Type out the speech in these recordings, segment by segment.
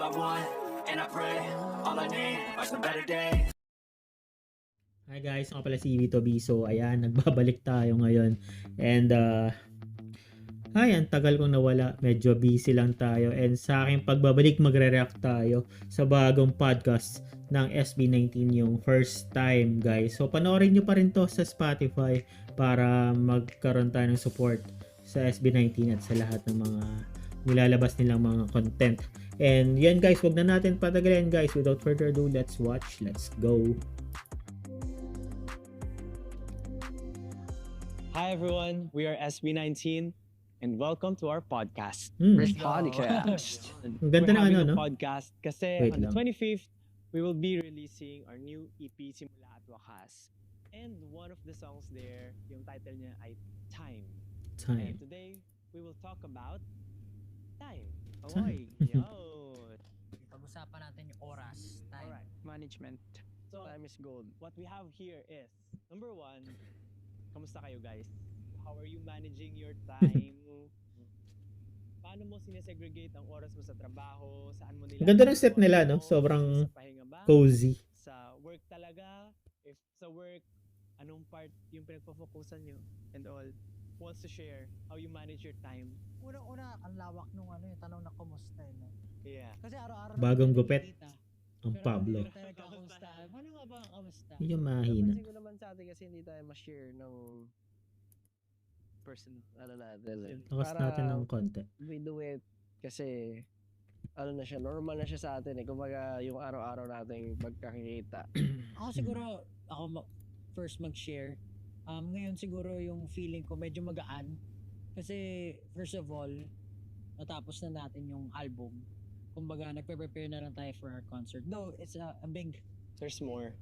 I want, and I pray, all I need are some better days. Hi guys, ako pala si Vito B. So ayan, nagbabalik tayo ngayon. And ang tagal kong nawala. Medyo busy lang tayo. And sa aking pagbabalik, magre-react tayo sa bagong podcast ng SB19, yung first time guys. So panoorin nyo pa rin to sa Spotify para magkaroon tayo ng support sa SB19 at sa lahat ng mga nilalabas nilang mga content. And yan guys, wag na natin patagalin guys. Without further ado, let's watch. Let's go. Hi everyone, we are SB19 and welcome to our podcast. First podcast. Ang We're ganda ng having ano, a no? podcast kasi Wait on the lang. 25th, we will be releasing our new EP, Simula at Wakas. And one of the songs there, yung title niya ay Time. Time. And today, we will talk about time. Okay, yo. Pag-usapan natin yung oras, time. Alright, Management. so Time is gold. what we have here is, number one, kamusta kayo guys? How are you managing your time? Paano mo sinesegregate ang oras mo sa trabaho? Saan mo Ang ganda ng nilalagay set ang nila, oras no? mo? Sobrang Sa pahinga ba? cozy. Sa work talaga? If sa work, anong part yung pinagpo-focusan nyo? And all. Who wants to share how you manage your time? Unang-una, ang lawak nung ano yung tanong na kumusta no? Yeah. Kasi araw-araw Bagong naman tayo gupit. nakikita. Ang Pero Pablo. hindi tayo nagkakamusta. Paano nga ba ang kamusta? Yung mahina. Napansin ko naman sa atin kasi hindi tayo ma-share ng personal natin. Takas natin ng konti. We do it kasi ano na siya, normal na siya sa atin eh. Kumbaga yung araw-araw nating pagkakikita. Ako siguro, first mag-share. Ngayon siguro yung feeling ko medyo magaan. Kasi first of all, natapos na natin yung album. Kumbaga, nagpe-prepare na lang tayo for our concert. Though, it's a big There's more.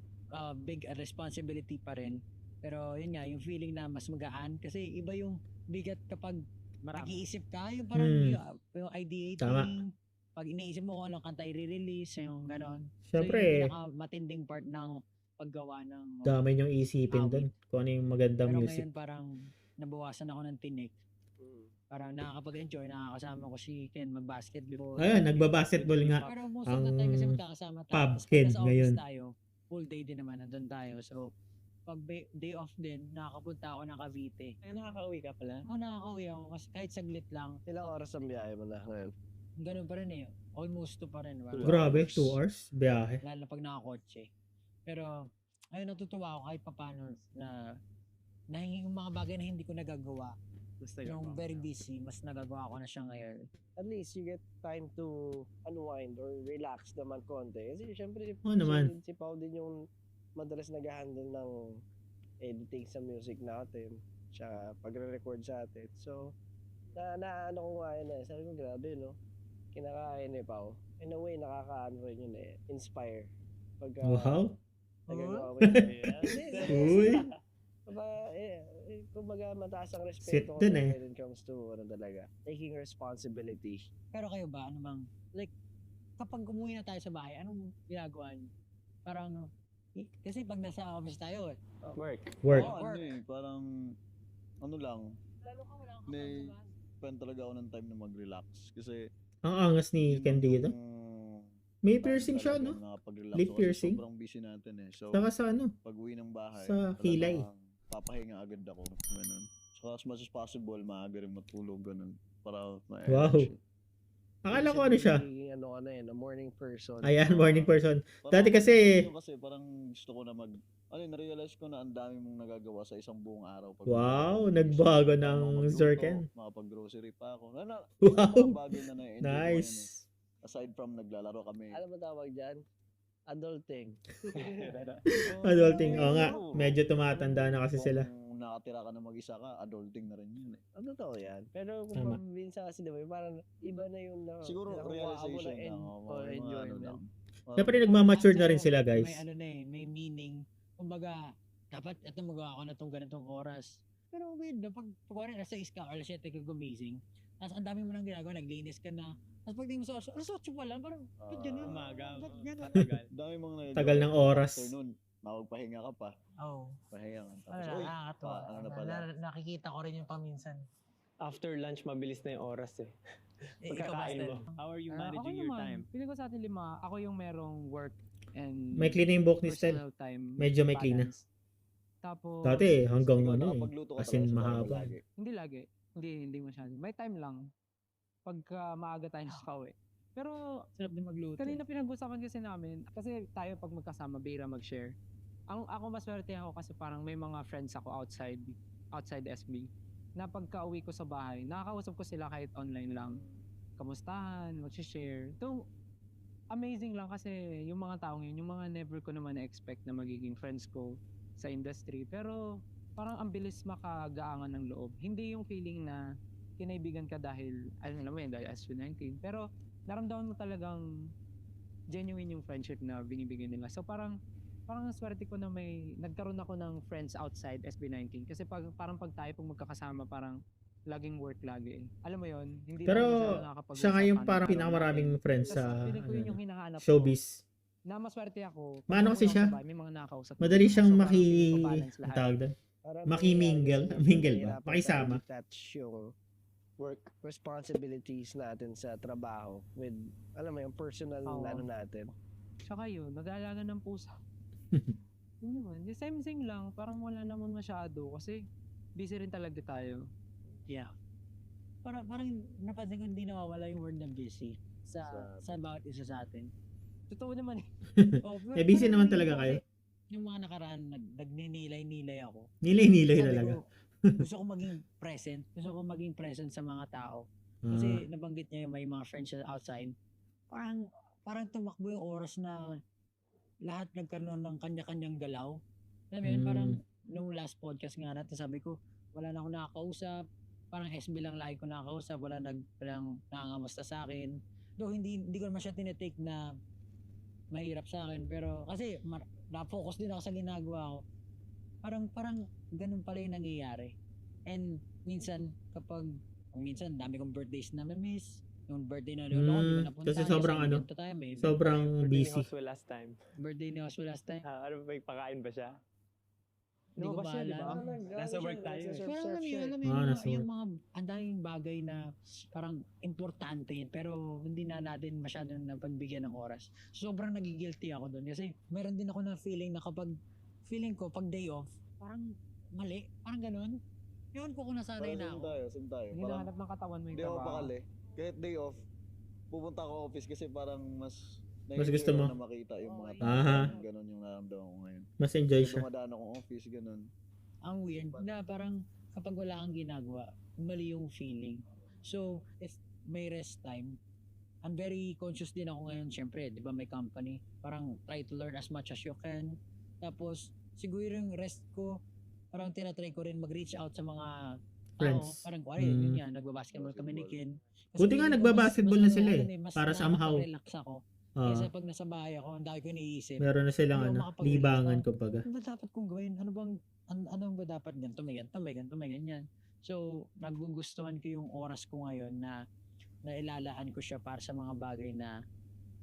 responsibility pa rin. Pero yun nga, yung feeling na mas magaan. Kasi iba yung bigat kapag nag-iisip ka, yung parang yung ideating. Tama. Pag iniisip mo kung anong kanta i-release, yung ganon. Siyempre, so yung pinakamatinding part ng paggawa ng... dami niyong isipin doon kung ano yung magandang Pero music. ngayon parang nabawasan ako ng tinik. Parang nakakapag-enjoy, nakakasama ko si Ken mag-basketball. Ayun, nagbabasketball nga. Pero most of the time kasi magkakasama tayo. Pub Tapos kid pagka sa office ngayon. tayo, full day din naman, nandun tayo. So, pag day off din, nakakapunta ako ng Cavite. Ay, nakaka-uwi ka pala. Ako nakakauwi ako kasi kahit saglit lang, Ilang oras ang biyahe mo na ngayon? ganun pa rin eh. Almost 2 pa rin. Diba? Grabe, 2 hours biyahe. Lalo na pag nakakotse. Pero, ayun, natutuwa ako kahit papano na yung mga bagay na hindi ko nagagawa. Basta Yung very busy, mas nagagawa ko na siya ngayon. At least you get time to unwind or relax naman konti. Kasi syempre Oo naman. si Pao din yung madalas nag-handle ng editing sa music natin. Siya pagre-record sa atin. So, ano ko nga yun eh. Sabi ko, grabe no. Kinakain ni Pao. In a way, nakakaano rin yun eh. Inspire. Pagka Wow. nagagawa mo yun. Uy. Kumbaga mataas ang Sit respeto ko dun sa'yo eh. when it comes to ano talaga, taking responsibility. Pero kayo ba, ano bang, like, kapag umuwi na tayo sa bahay, anong ginagawa niyo? Parang, kasi pag nasa office tayo, Work. Work. Oh, work. Parang ano lang, lalo ka wala kang May- kapag spend talaga ako ng time na mag-relax kasi Ang angas ni yun Ken lang dito. yung May time piercing siya, talaga no? na nakapag-relax Lip ako kasi piercing. Sobrang busy natin eh. So, Saka sa ano? pag-uwi ng bahay, Sa kilay. talagang papahinga agad ako. Ganun. So, as much as possible, maaga rin matulog, ganun. Para Wow. Akala ko ano siya. Ano ka na yun, a morning person. Ayan, morning person. Dati kasi- parang gusto ko na na-realize ko na ang dami mong nagagawa sa isang buong araw. Wow, nagbago ng Magluto, Zirken. Makapag-grocery pa ako. Mga Wow. bagay na na-enjoy ko ngayon eh. Nice. Aside from naglalaro kami. Ano mo tawag dyan? Adulting. Adulting. Oo nga, medyo tumatanda na kasi sila. Kung nakatira ka na mag-isa ka, adulting na rin yun eh. Ano totoo yan? Pero Tama. kung minsan kasi diba, parang iba na yung Siguro realization na enjoyment. Siyempre nagmamature na rin sila, guys. May ano na eh, may meaning. Kumbaga, dapat ito magawa ko na itong ganitong oras. Pero weird na, pag nasa 6 ka, alas 7 ka gumising, tapos ang dami mo nang ginagawa, naglinis ka na, tapos pag tingin mo sa alas 8 pa lang, parang, ba't ganun? Umaga. Ba't ganun? Matagal. Dami mong na Tagal ng oras. Afternoon, nakapagpahinga ka pa. Oo. Pahinga ka. Tapos, Ano, uy, nakakatawa. ano na pala. Nakikita ko rin yung paminsan. After lunch, mabilis na yung oras eh. Ikaw, pagkakain Bastel. mo? How are you Ako managing your naman, time? feeling ko sa atin lima, ako yung merong work and May clean na yung buhok ni Stel. personal time Medyo may clean na. balance. Tapos, Dati hanggang Ikaw ano eh. nakapagluto ka As in talaga sa bahay mahaba. lagi. hindi lagi. Hindi masyado. May time lang. Pagka maaga tayo nakakauwi. Pero, Sarap din magluto. kanina pinag-usapan kasi namin, kasi tayo pag magkasama, bira mag-share. Ako maswerte ako kasi parang may mga friends ako outside SB, na pagka uwi ko sa bahay, nakakausap ko sila kahit online lang. Kamustahan, mag-share. Ito, amazing lang kasi yung mga taong yun, yung mga never ko naman na-expect na magiging friends ko sa industry. Pero parang ang bilis makagaangan ng loob. Hindi yung feeling na kinaibigan ka dahil, alam mo yun, dahil SB19. Pero naramdaman mo talagang genuine yung friendship na binibigay nila. So parang ang swerte ko na nagkaroon ako ng friends outside SB19. Kasi parang pag tayo pag magkakasama, parang laging work lagi. Alam mo yon, hindi Pero tayo masyado nakakapag-usap siya nga yung ano, parang araw pinakamaraming natin. friends Tas sa feeling ko yun ano, yung hinahanap ko. showbiz. Na maswerte ako. Maano kasi Pag siya? sa bahay, may mga nakakausap. Madali ako. siyang So, parang feeling ko balance ang lahat. tawag doon. Parang Makimingle? nangyayari kasi Mingle ba? nahihirapan Makisama? tayo i-detach yung work responsibilities natin sa trabaho with, alam mo yung personal Oo. ano natin. Tsaka yun, nag-aalaga ng pusa. Yun naman. The same thing lang. Parang wala naman masyado. Kasi busy rin talaga tayo. Yeah. Parang napansin ko hindi nawawala yung word na busy sa bawat isa sa atin. Totoo naman eh. Oh, Eh, busy pero naman feeling talaga ko kayo. kasi Yung mga nakaraan, nagninilay-nilay ako. Nilay-nilay Sabi talaga. ko, gusto ko maging present. Gusto ko maging present sa mga tao. Ah, Kasi nabanggit niya yung may mga friends siya outside. Parang tumakbo yung oras na lahat nagkaroon ng kanya-kanyang galaw. Alam mo yun, parang nung last podcast nga natin, sabi ko, wala na ako nakakausap. Parang SB lang lagi ko nakakausap. Walang nangangamusta sa akin. Though hindi ko naman siya tinetake na mahirap sa akin. Pero kasi na-focus din ako sa ginagawa ko. Parang ganun pala yung nangyayari. And minsan dami kong birthdays na miss. Yung birthday na lolo ko, di ko napunta. kasi sobrang Sabi, ano, ganito tayo, may sobrang Birthday ni busy. Joshua last time. birthday ni Oswald last time. Ano ba, pakain ba siya? Hindi ko Lumabas siya, di ba? maalala. Nasa work tayo eh. Pero alam mo yun, nasa yung work. mga ang daming bagay na parang importante pero hindi na natin masyado napagbigyan ng oras. Sobrang nagigilty ako doon kasi meron din ako na feeling na kapag feeling ko pag day off, parang mali, parang ganun. Yun ko kung nasanay na ako. Same tayo. Parang Hinahanap ng katawan mo yung hindi ako trabaho. pakali. Kahit day off, pupunta ako office kasi parang mas gusto mo? na makita yung mga Oo, tao. Aha. Ganun yung naramdaman ko ngayon. Mas enjoy Kasi siya. dumadaan akong office, ganun. Ang weird na parang kapag wala kang ginagawa, mali yung feeling. So, if may rest time, I'm very conscious din ako ngayon, syempre, di ba may company, parang try to learn as much as you can. Tapos, siguro yung rest ko, parang tinatry ko rin mag-reach out sa mga Friends. tao. Parang, kuwari, yun yan, nagbabasketball kami ni Ken. Kasi Buti nga feeling ko nagbabasketball na sila eh. mas Para somehow. nakaka-relax ako. Ah, Kasi pag nasa bahay ako, ang dami ko iniisip. meron na silang Hindi ako ano, makapag-relax libangan na. kumbaga. Ano ba dapat kong gawin? Ano ba dapat ganito, may ganito, may ganyan. So, nagugustuhan ko yung oras ko ngayon na ilalaan ko siya para sa mga bagay na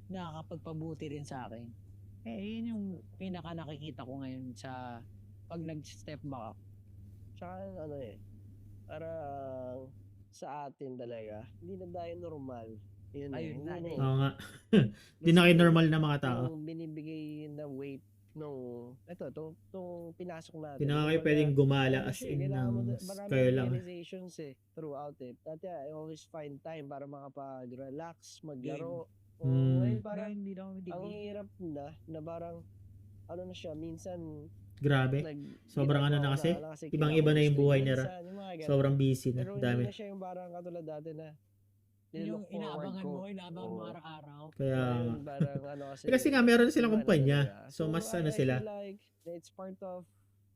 nakakapagpabuti rin sa akin. Yun yung pinaka nakikita ko ngayon sa pag nag-step back. Tsaka ano parang sa atin talaga, hindi na tayo normal. Yun Ayun na, Hindi Oo nga. Di na kayo normal na mga tao. Yung binibigay na weight nung itong pinasok natin. Di na kayo Kumbaga, pwedeng gumala ano as siya, in kailangan mo ng maraming kayo lang. realizations throughout it. Dati I always find time para makapag-relax, maglaro. Ngayon parang Hindi na ako ang hirap na parang ano na siya, minsan Grabe. Sobrang ano na kasi, ibang-iba na yung buhay nila. Sobrang busy na. Pero hindi Dami. na siya yung parang katulad dati na Yung nilook forward inaabangan ko. mo Oo. araw-araw. Kaya Ngayon, parang ano kasi. kasi nga meron silang iba na kumpanya. talaga. So mas I ano sila, feel like it's part of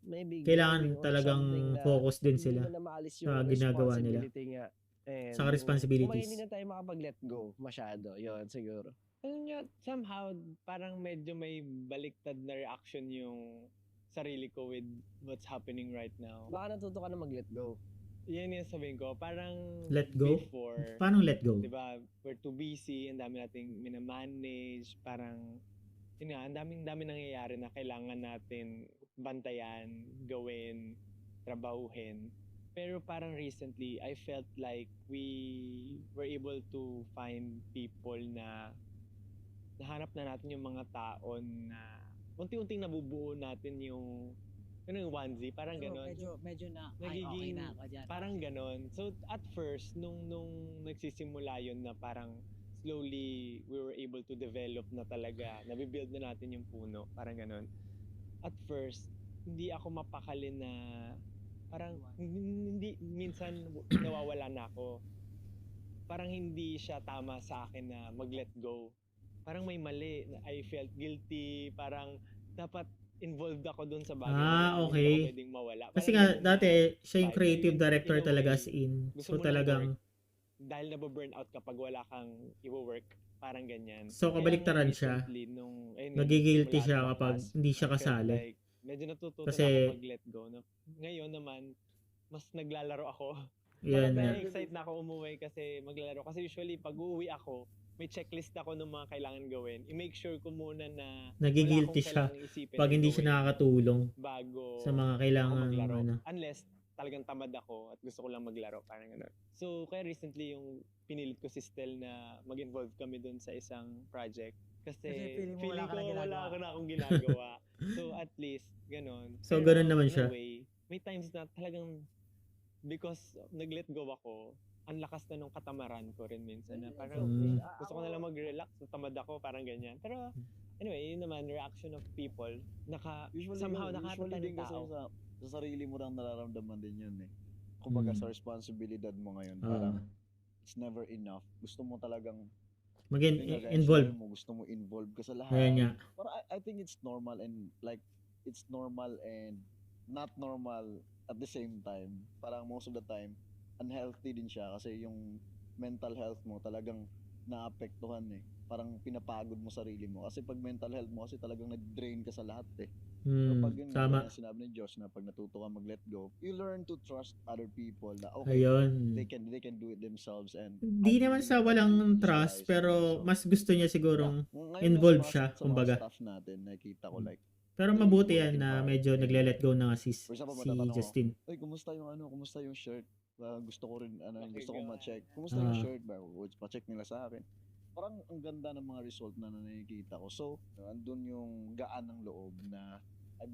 maybe kailangan growing or talagang something na focus din hindi sila mo na maalis sa yung ginagawa nila. responsibility nga. And sa responsibilities. hindi na tayo makapag-let go masyado. Yun, siguro. Alam niyo, somehow, parang medyo may baliktad na reaction yung sarili ko with what's happening right now. Baka natuto ka na mag-let go. Yan yung sabihin ko, parang Let go? before, Paano let go? di ba, we're too busy, ang dami nating minamanage, parang, yun nga, ang dami nangyayari na kailangan natin bantayan, gawin, trabahuhin. Pero parang recently, I felt like we were able to find people na nahanap na natin yung mga taon na unti-unting nabubuo natin yung yung onesie, parang So, ganon. medyo na, ay, okay Nagiging na ako dyan. parang ganon. So at first, nung nagsisimula yun na parang slowly we were able to develop na talaga, nabibuild na natin yung puno, parang ganon. At first, hindi ako mapakali na parang hindi minsan nawawala na ako. Parang hindi siya tama sa akin na mag-let go. Parang may mali. I felt guilty. Parang dapat involved ako dun sa bagay. Ah, Hindi okay. ako pwedeng mawala. Kasi Parang nga, ganun na dati, siya yung vibe. creative director In a talaga way, as in. gusto So, mo lang talagang, work. Dahil nababurn out kapag wala kang i-work. Parang ganyan. So, Kaya kabaliktaran nung siya. recently, nung, nagigilty simula siya at kapag wakas, hindi siya I felt kasali. like medyo natututo Kasi- na ako mag-let go. No? Ngayon naman, mas naglalaro ako. Yan nga. Excited na ako umuwi kasi maglalaro. Kasi usually, pag uuwi ako, may checklist ako ng mga kailangan gawin. I-make sure ko muna na Nagigilty wala akong siya kailangang isipin pag na hindi siya gawin nakakatulong bago sa mga ako kailangan, maglaro. ano. Unless talagang tamad ako at gusto ko lang maglaro. Parang gano'n. So, kaya recently yung pinilit ko si Stel na mag-involve kami dun sa isang project. Kasi feeling mo feeling wala ka ko na ginagawa. wala na akong ginagawa. So, at least, gano'n. So, Pero ganun naman in a siya. way, may times na talagang because nag-let go ako, ang lakas na nung katamaran ko rin minsan na parang gusto ko na lang mag-relax, tamad ako, parang ganyan. Pero anyway, yun naman, reaction of people, somehow nakakatawa din ng kasi tao. sa sarili mo lang nararamdaman din yun eh. Kumbaga Mm. sa responsibilidad mo ngayon, Ah. parang it's never enough. Gusto mo talagang Involved. mo, gusto mo involved ka sa lahat. Ayan nga. Pero I think it's normal and like it's normal and not normal at the same time. Parang most of the time unhealthy din siya kasi yung mental health mo talagang naapektuhan eh. Parang pinapagod mo sarili mo kasi pag mental health mo kasi talagang nag-drain ka sa lahat eh. Pero pag yun nga, Tama. yung sinabi ni Josh na pag natuto ka mag-let go, you learn to trust other people na okay, Ayun. they can do it themselves and Hindi I naman think sa walang utilize trust, them pero also. mas gusto niya sigurong Ngayon, involved sa siya, sa mga kumbaga. staff natin, nakita ko Mm. like, Pero They mabuti work yan na hard medyo and- nagle-let go na nga si for example, si matatanong ako, Justin. "Uy, kumusta yung shirt? Gusto ko rin, Oh my gusto ko God. ma-check. Kumusta yung Ah. shirt ba? Pa-check nila sa akin." Parang ang ganda ng mga result na nakikita ko. So, andun yung gaan ng loob na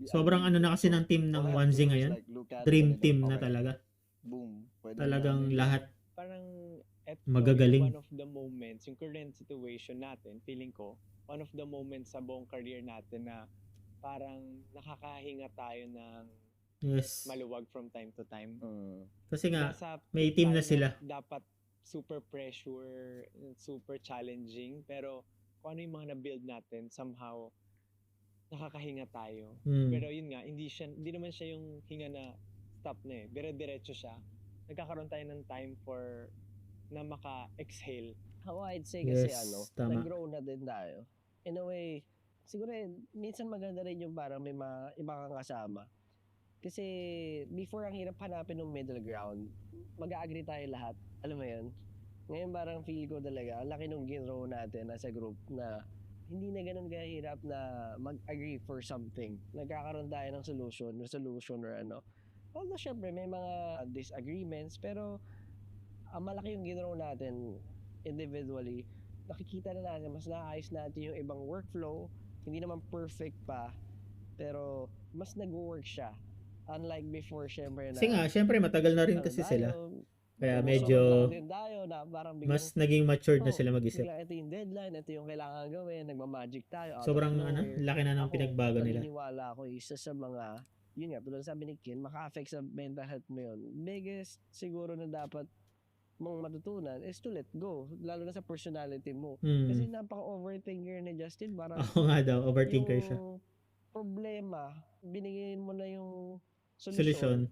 Sobrang ano na kasi ng team ng Onesie ngayon. Dream team na talaga. Boom. Pwede Talagang na, lahat. Parang eto Magagaling. yung one of the moments, yung current situation natin, feeling ko, one of the moments sa buong career natin na parang nakakahinga tayo ng Yes. maluwag from time to time. Kasi nga, Nasa may peak team na tayo sila. Dapat super pressure, super challenging, pero kung ano yung mga na-build natin, somehow, nakakahinga tayo. Mm. Pero yun nga, hindi naman siya yung hinga na stop na eh. Dire-diretso siya. Nagkakaroon tayo ng time for na maka-exhale. How I'd say kasi Yes, tama. nag-grow na din tayo. In a way, siguro minsan maganda rin yung parang may mga iba kang kasama. Kasi before ang hirap hanapin ng middle ground, mag-agree tayo lahat. Alam mo yun? Ngayon parang feel ko talaga, ang laki nung ginrow natin as a group na hindi na ganun kahirap na mag-agree for something. Nagkakaroon tayo ng resolution or ano. Although syempre may mga disagreements, pero ang malaki yung ginrow natin individually. Nakikita na natin, mas naayos natin yung ibang workflow. Hindi naman perfect pa, pero mas nag-work siya. Unlike before, syempre na... Kasi nga, syempre matagal na rin ano kasi tayo, sila. Kaya umusok medyo lang din tayo na parang biglang, mas naging matured na oh, sila mag-isip. biglang ito yung deadline, ito yung kailangan gawin, nagmamagic tayo. out of Sobrang nowhere. laki na ng Ako, pinagbago nila. naniniwala ako isa sa mga, yun nga, tulad sabi ni Ken, maka-affect sa mental health mo yun. Biggest siguro na dapat mong matutunan is to let go, lalo na sa personality mo. Kasi napaka-overthinker ni Justin, parang Ako nga daw, overthinker siya. yung problema, binigyan mo na yung Solution.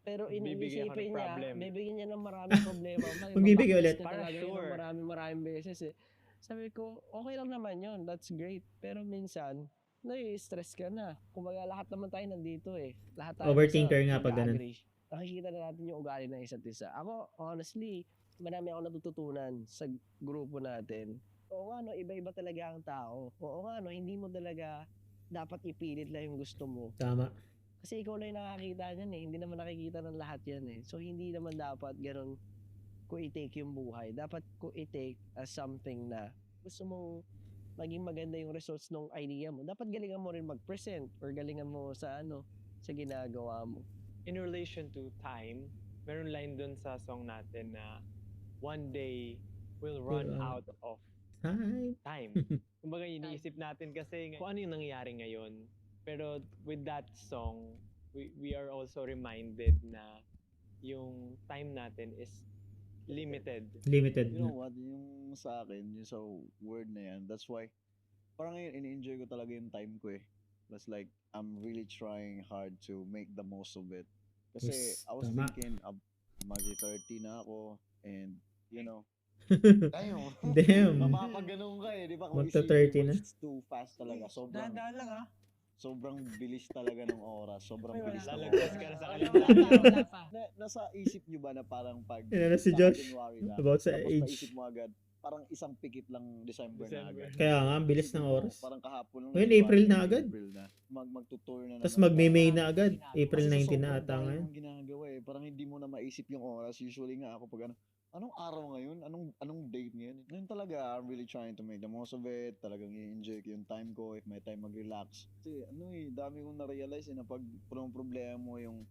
pero Bibigyan ka ng iniisipin niya, problem. bibigyan niya ng maraming problema. Magbibigay ulit. Para sure. Maraming beses eh. Sabi ko, okay lang naman yun. That's great. Pero minsan, nai-stress ka na. Kumbaga lahat naman tayo nandito eh. Lahat tayo Overthinker basta nga pag ganun. mag-agree. Nakikita na natin yung ugali ng isa't isa. Ako, honestly, marami ako natututunan sa grupo natin. Oo nga no, iba-iba talaga ang tao. Oo nga no, hindi mo talaga dapat ipilit lang yung gusto mo. Tama. Kasi ikaw lang yung nakakita niyan eh. Hindi naman nakikita ng lahat yan eh. So hindi naman dapat ganun ko i-take yung buhay. Dapat ko i-take as something na gusto mong maging maganda yung results ng idea mo. Dapat galingan mo rin mag-present or galingan mo sa sa ginagawa mo. In relation to time, meron line dun sa song natin na one day will run out of Hi. time. Kumbaga iniisip natin kasi kung ano yung nangyayari ngayon. Pero with that song, we are also reminded na yung time natin is limited. Limited You know na. what, yung sa akin, yung sa word na yan, that's why, parang ngayon, ini-enjoy ko talaga yung time ko eh. That's like, I'm really trying hard to make the most of it. Kasi, Yes, I was tama. thinking, magi-30 na ako, and, you know, tayo, Damn. mapapaganon ka eh, di ba? Kung Magta-30 isipin mo, na. it's too fast talaga. Dahan-dahan lang ah. Sobrang bilis talaga ng oras. Sobrang Ay, wala bilis pa. ng Lalagpas oras. ka na sa Wala kalendar. wala pa. Nasa isip nyo ba na parang pag Yan na si sa Josh. January na, About sa tapos age. maisip mo agad, parang isang pikit lang December na agad. Kaya nga, ang bilis Isipin ng mo, oras. Parang kahapon lang. Ngayon, January, April na agad. April na. Magtutour na Tapos naman magme-May tayo. na agad. April Kasi sa 19 na sobrang ata dami ngayon. mong ginagawa eh. Parang hindi mo na maisip yung oras. Usually nga ako pag anong araw ngayon? Anong date ngayon? Ngayon talaga, I'm really trying to make the most of it. Talagang i-enjoy ko yung time ko if may time mag-relax. Kasi dami kong na-realize na pag problema mo yung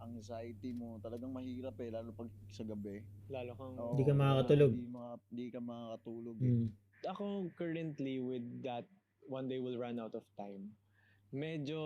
anxiety mo, talagang mahirap eh, lalo pag sa gabi. Lalo kang... Oo, Hindi ka makakatulog. Hindi ka makakatulog eh. Hmm. Ako currently with that one day will run out of time. Medyo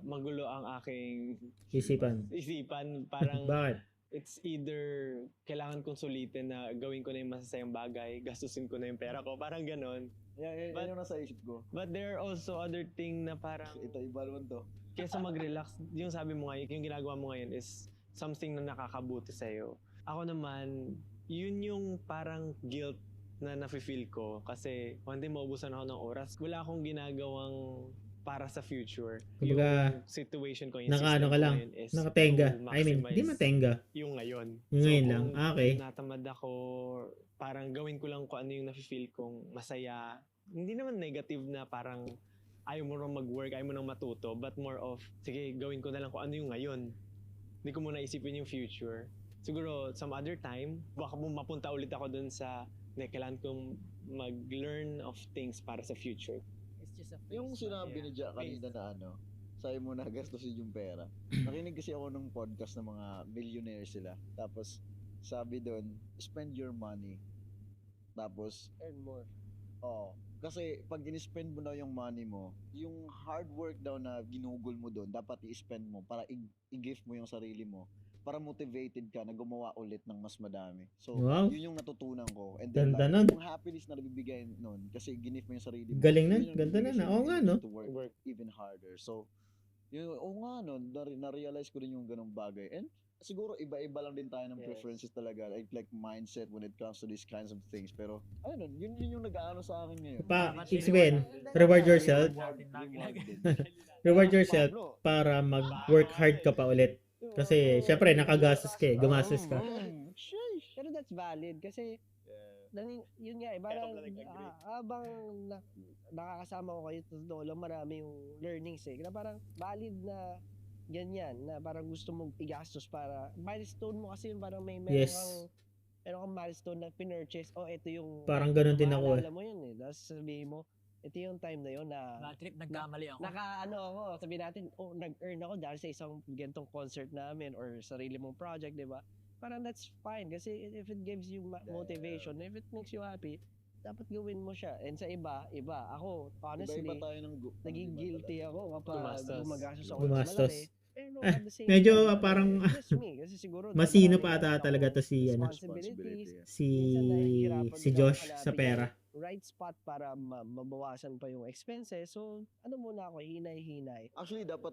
magulo ang aking Isipan. isipan. Parang Bakit? it's either kailangan kong sulitin na gawin ko na yung masasayang bagay, gastusin ko na yung pera ko, parang ganon. Yan But- yung nasa isip ko. But there are also other thing na parang Ito, iba naman to. kesa mag-relax, yung sabi mo ngayon, yung ginagawa mo ngayon is something na nakakabuti sa'yo. Ako naman, yun yung parang guilt na nafe-feel ko kasi one day maubusan ako ng oras. Wala akong ginagawang para sa future. Kumbaga, yung situation ko, yung Nakaano system ka ko lang. ngayon is Nakatenga. to I mean, maximize di matenga. yung ngayon. Yung ngayon lang. kung Okay. natamad ako, parang gawin ko lang kung ano yung nafe-feel kong masaya. Hindi naman negative na parang ayaw mo nang mag-work, ayaw mo nang matuto, but more of, sige, gawin ko na lang kung ano yung ngayon. Hindi ko muna isipin yung future. Siguro, some other time, baka mapunta ulit ako dun sa, kailangan kong mag-learn of things para sa future. It's just a phase. Yung sinabi ni Jack kanina na sa'yo mo na gastusin yung pera. Nakinig kasi ako ng podcast ng mga millionaire sila. Tapos, sabi doon, spend your money. Tapos, Earn more. kasi pag in-spend mo na yung money mo, yung hard work daw na ginugol mo doon, dapat i-spend mo para i-gift mo yung sarili mo para motivated ka na gumawa ulit ng mas madami. So, Wow. yun yung natutunan ko. And then, Ganda like, nun. yung happiness na nabibigay nun, kasi gift mo yung sarili mo. Galing nun. yun yung Ganda nagbibigay nun, sa'yo oo ng nga, interest no? to work Work. even harder. So, yun, oo nga, no, na-realize ko rin yung ganong bagay. And siguro iba-iba lang din tayo ng Yes. preferences talaga, like mindset when it comes to these kinds of things. Pero, ayun, yun yung nag-aano sa akin ngayon. Pa, Dapat Isben, reward- reward yourself. Reward din. Reward yourself Pablo, para mag-work hard ka pa ulit. Kasi, syempre, nakagastos ka eh. Gumastos ka. sheesh. Pero that's valid kasi yun nga eh, parang habang nakakasama ko kayo totoo marami yung learnings eh. Na parang valid na ganyan na parang gusto mong igastos para milestone mo kasi yun parang meron Yes. kang milestone na pinurchase. Oh, ito yung Parang ganun din ako eh. maalala mo yun eh. Tapos sabihin mo, ito yung time na yun na Bad trip, nagkamali ako. ako, sabihin natin, nag-earn ako dahil sa isang gantong concert namin or sarili mong project, di ba? Parang that's fine kasi if it gives you motivation, if it makes you happy, dapat gawin mo siya. And sa iba. Ako, honestly, Iba-iba tayo ng naging guilty ako kapag Gumastos. gumagastos ako Gumastos. mas malaki. Pero at the same medyo time, parang, just me. Kasi siguro, Masino dadami pa ata ako talaga to si, responsibilities, si, Minsan nahihirapan si din Josh ako sa hanapin pera. yung right spot para mabawasan pa yung expenses. So, muna ako, hinay-hinay. Actually, dapat,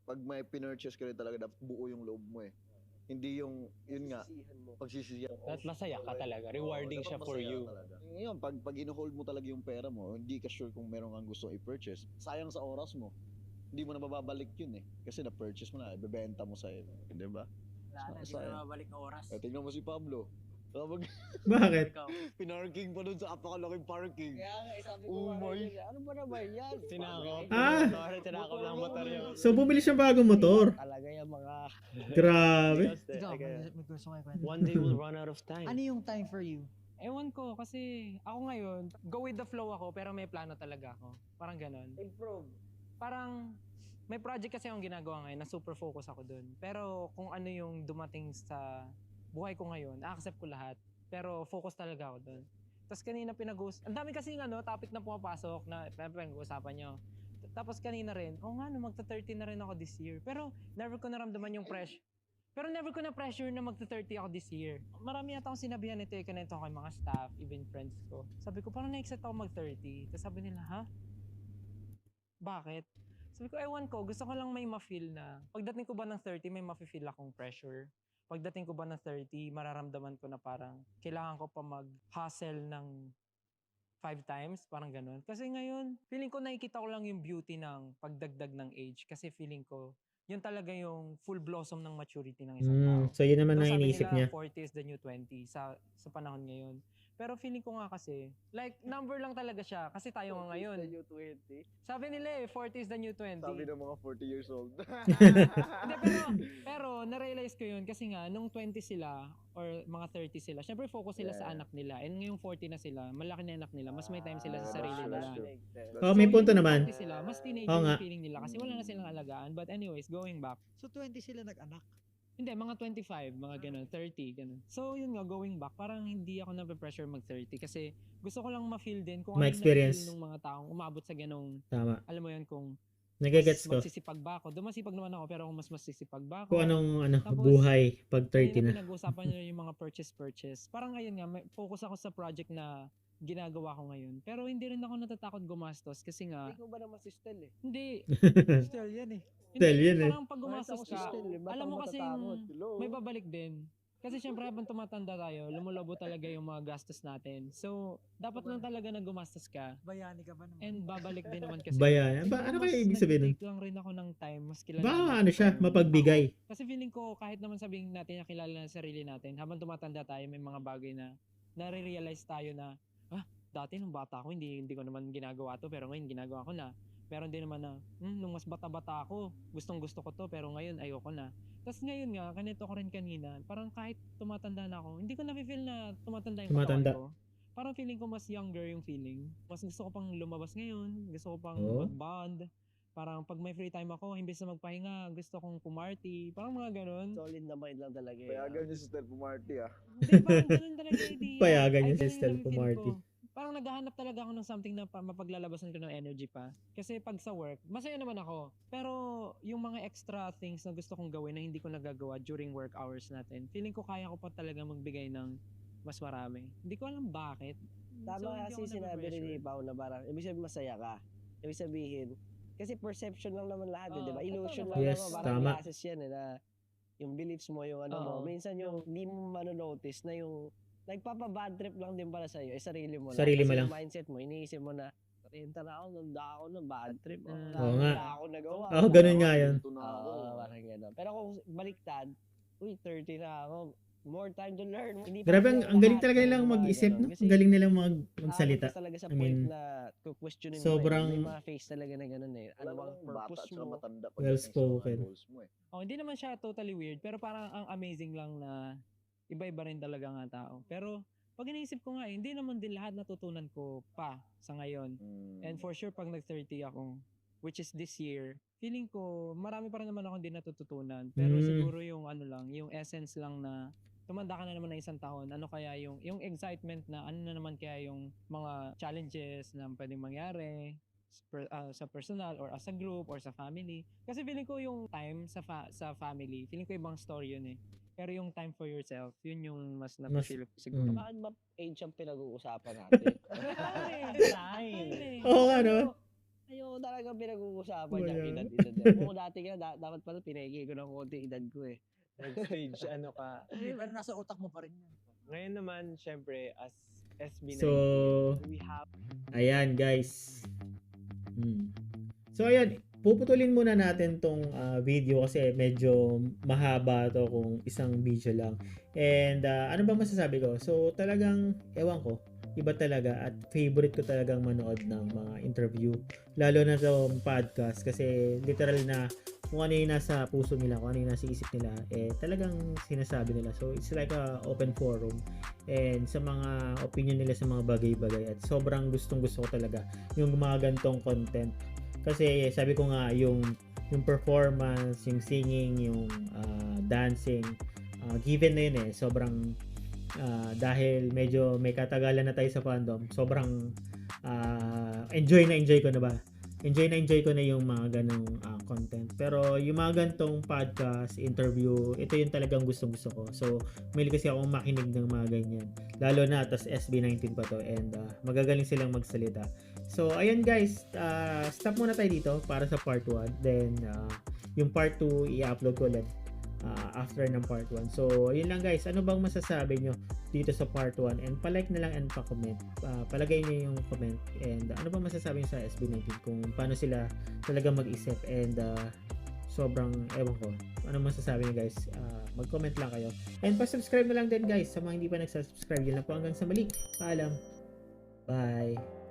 pag may pinurchase ka rin talaga, dapat buo yung loob mo eh. Hindi yung, yun nga, Sisihan mo. pagsisisiyan. At masaya ka talaga. Rewarding Oo, siya dapat for masaya you. ka talaga. Ngayon, pag in-hold mo talaga yung pera mo, hindi ka sure kung meron kang gusto i-purchase, sayang sa oras mo. Hindi mo na mababalik yun eh. Kasi na-purchase mo na, ibebenta mo sa di ba? Wala na, hindi Sayang. na mabalik na oras. Tingnan mo si Pablo. Bakit? Pinarking pa dun sa apakalaking parking. Kaya nga, sabi ko, Oh my. ano ba naman yan? Tinakot. Ah! Tinakot ng motor yun. So, bumili siyang bagong motor. Talaga yung mga... Grabe. Ikaw, may gusto kayo kwento. One day we'll run out of time. Ano yung time for you? Ewan ko, kasi ako ngayon, go with the flow ako, pero may plano talaga ako. Parang ganon. Improve. Parang, may project kasi akong ginagawa ngayon na super focus ako dun. Pero kung ano yung dumating sa buhay ko ngayon, accept ko lahat. Pero focus talaga ako dun. Tapos kanina ang dami kasi topic na pumapasok na pinag-uusapan nyo. Tapos kanina rin, nga magta-30 na rin ako this year. Pero never ko naramdaman yung pressure. Pero never ko na pressure na magta-30 ako this year. Marami yata akong sinabihan nito kanito kay mga staff, even friends ko. Sabi ko, parang na-excite ako mag-30. Tapos sabi nila, ha? Bakit? Sabi ko, ewan ko, gusto ko lang may ma-feel na, pagdating ko ba ng 30, may ma-feel akong pressure. Pagdating ko ba ng 30, mararamdaman ko na parang kailangan ko pa mag-hustle ng 5 times, parang ganun. Kasi ngayon, feeling ko nakikita ko lang yung beauty ng pagdagdag ng age. Kasi feeling ko, yun talaga yung full blossom ng maturity ng isang tao. So, yun naman Diba ang sabi iniisip nila, niya. 40 is the new 20 sa panahon ngayon. Pero feeling ko nga kasi, like, number lang talaga siya. Kasi tayo nga ngayon. New 20. Sabi nila 40 is the new 20. Sabi ng mga 40 years old. Hindi, pero na-realize ko yun kasi nga, nung 20 sila, or mga 30 sila, syempre focus sila sa Yeah. anak nila. And ngayong 40 na sila, malaki na anak nila, mas may time sila sa Ah, sarili that's nila. true. Oh, may So, punto yung naman. 40 sila, mas teenager Oo nga. yung feeling nila kasi wala na silang alagaan. But anyways, going back, So 20 sila nag-anak. hindi, mga 25, mga ganun, 30, ganun. So, yun nga, going back, parang hindi ako na-pressure mag-30 kasi gusto ko lang ma-feel din kung ano yung Ma-experience. na-feel ng mga taong umabot sa ganung, Tama. alam mo yun, kung Nagagets ko. magsisipag ba ako. Dumasipag naman ako, pero kung mas masisipag ba ako. Kung anong Tapos, buhay pag 30 Kanina na. pinag-usapan nyo yung mga purchase. Parang ngayon nga, focus ako sa project na ginagawa ko ngayon. Pero hindi rin ako natatakot gumastos kasi nga, Hindi ko ba naman si Stel eh? hindi. Still yan eh. Stel yun eh. Parang pag gumastos ka, alam mo kasi may babalik din. Kasi syempre habang tumatanda tayo, lumulabo talaga yung mga gastos natin. So, dapat lang talaga na gumastos ka. Bayani ka ba naman? And babalik din naman kasi. Bayan. Ano Mas kaya ibig sabihin nun? nag-take lang rin ako ng time, mas kilala Baka natin ano siya, yung mapagbigay. ako. Kasi feeling ko, kahit naman sabihin natin na kilala na sarili natin, habang tumatanda tayo, may mga bagay na nare-realize tayo na, dati nung bata ako, hindi ko naman ginagawa to, pero ngayon ginagawa ko na. Meron din naman na, nung mas bata-bata ako, gustong-gusto ko to, pero ngayon ayoko na. Tapos ngayon nga, kanito ko rin kanina, parang kahit tumatanda na ako, hindi ko na-feel na tumatanda yung Tumatanda. katawan ko. Parang feeling ko mas younger yung feeling. Mas gusto ko pang lumabas ngayon, gusto ko pang Oh. mag-bond. Parang pag may free time ako, imbes na magpahinga, gusto kong pumarty. Parang mga ganun. Solid na mind lang talaga eh. Payagan niyo si Steph Pumarty ah. Hindi, parang ganun talaga yung idea. Payagan Ay, yung ganun system yung feeling pumarty. ko. Parang naghahanap talaga ako ng something na mapaglalabasan ko ng energy pa. Kasi pag sa work, masaya naman ako. Pero yung mga extra things na gusto kong gawin na hindi ko nagagawa during work hours natin, feeling ko kaya ko pa talaga magbigay ng mas marami. Hindi ko alam bakit. Tama So, hindi kasi ako sinabi ni nape-pressure. Pao na parang, ibig sabihin masaya ka. Ibig sabihin, kasi perception lang naman lahat, di ba? Oo, Illusion totoo lang Yes, naman, parang tama. glasses yan eh, na yung beliefs mo, yung ano mo. Oo. Minsan yung hindi mo manonotice na yung nagpapa-bad trip lang din pala sa'yo, sarili mo lang. Sarili mo Kasi lang. yung mindset mo, iniisip mo na, renta na ako, nanda ako ng bad trip. Oo nga. Wala ako nagawa. Oo, ganun nga yun. Ito na ako. Oo, parang gano'n. Pero kung baliktad, 30 na ako, more time to learn. Hindi pa Grabe, ako ang galing lahat talaga ng nilang mga mag-isip, ganun. no? Kasi Ang galing nilang magsalita. aabot ka talaga sa I point mean, na questionin sobrang- mo eh. May mga face talaga na gano'n eh. Ano Wala bang namang bata purpose tsaka mo? matanda Well pagdating sa mga spoken. goals mo eh. Oh, hindi naman siya totally weird, pero parang ang amazing lang na iba-iba rin talaga nga tao. Pero pag iniisip ko nga, hindi naman din lahat natutunan ko pa sa ngayon. And for sure, pag nag-30 ako, which is this year, feeling ko, marami pa rin naman ako hindi natututunan. Pero siguro yung ano lang, yung essence lang na tumanda ka na naman ng isang taon, ano kaya yung excitement na ano na naman kaya yung mga challenges na pwedeng mangyari sa personal or as a group or sa family. Kasi feeling ko yung time sa family, feeling ko ibang story yun eh. Pero yung time for yourself, yun yung mas na-feel ko siguro. Bakit ba age ang pinag-uusapan natin? Time. Oo nga, no? Ayoko talaga pinag-uusapan Wala. yung edad. Kung dati ka, dapat pala pinagigil ko ng konti edad ko eh. Nag-stage, ano ka. Pero nasa utak mo pa rin yan. Ngayon naman, syempre, as SB19, So, we have ayan guys. So ayan, puputulin muna natin tong video kasi medyo mahaba to kung isang video lang. And ano ba masasabi ko? So talagang ewan ko, iba talaga at favorite ko talagang manood ng mga interview. Lalo na tong podcast kasi literal na kung ano yung nasa puso nila, kung ano yung nasa isip nila, talagang sinasabi nila. So it's like a open forum and sa mga opinion nila sa mga bagay-bagay at sobrang gustong-gusto ko talaga yung mga gantong content. Kasi sabi ko nga yung performance, yung singing, yung dancing, given na yun sobrang dahil medyo may katagalan na tayo sa fandom, sobrang enjoy ko na ba? Enjoy ko na yung mga ganong content. Pero yung mga gantong podcast, interview, ito yung talagang gustong-gusto ko. So, may kasi akong makinig ng mga ganyan. Lalo na, tas SB19 pa to and magagaling silang magsalita. So, ayun guys, stop muna tayo dito para sa part 1. Then, yung part 2, i-upload ko ulit after ng part 1. So, yun lang guys. Ano bang masasabi nyo dito sa part 1? And palike na lang and pa-comment. Palagay nyo yung comment. And ano bang masasabi nyo sa SB19 kung paano sila talaga mag-isip. And sobrang, ewan ko. Ano masasabi nyo guys? Mag-comment lang kayo. And pa-subscribe na lang din guys sa mga hindi pa nagsasubscribe. Yun lang po hanggang sa mali. Paalam. Bye.